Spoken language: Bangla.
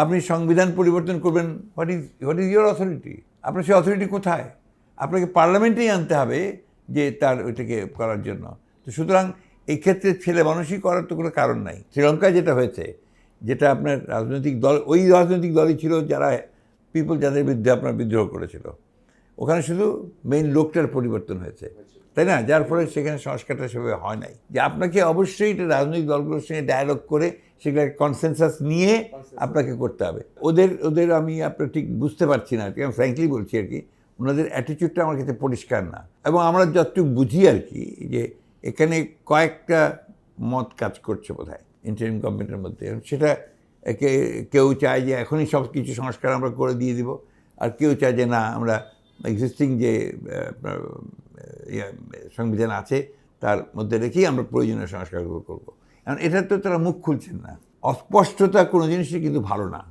আপনি সংবিধান পরিবর্তন করবেন, হোয়াট ইজ ইয়োর অথরিটি? আপনার সেই অথরিটি কোথায়? আপনাকে পার্লামেন্টেই আনতে হবে যে তার ওইটাকে করার জন্য। তো সুতরাং এই ক্ষেত্রে ছেলে মানুষই করার তো কোনো কারণ নাই। শ্রীলঙ্কায় যেটা হয়েছে, যেটা আপনার রাজনৈতিক দল, ওই রাজনৈতিক দলই ছিল যারা পিপল যাদের বিরুদ্ধে আপনার বিদ্রোহ করেছিল, ওখানে শুধু মেইন লোকটার পরিবর্তন হয়েছে, তাই না? যার ফলে সেখানে সংস্কারটা সেভাবে হয় নাই। যে আপনাকে অবশ্যই এটা রাজনৈতিক দলগুলোর সঙ্গে ডায়ালগ করে সেগুলোকে কনসেনসাস নিয়ে আপনাকে করতে হবে। ওদের আমি আপনার ঠিক বুঝতে পারছি না, আমি ফ্র্যাঙ্কলি বলছি আর কি, ওনাদের অ্যাটিটিউডটা আমার কাছে পরিষ্কার না। এবং আমরা যতটুকু বুঝি আর কি, যে এখানে কয়েকটা মত কাজ করছে বোধহয় ইন্টারিম গভর্নমেন্টের মধ্যে। সেটা কেউ চায় যে এখনই সব কিছু সংস্কার আমরা করে দিয়ে দিব, আর কেউ চায় যে না, আমরা এক্সিস্টিং যে সংবিধান আছে তার মধ্যে রেখেই আমরা প্রয়োজনীয় সংস্কারগুলো করবো। কারণ এটা তো তারা মুখ খুলছেন না। অস্পষ্টতা কোনো জিনিসই কিন্তু ভালো না।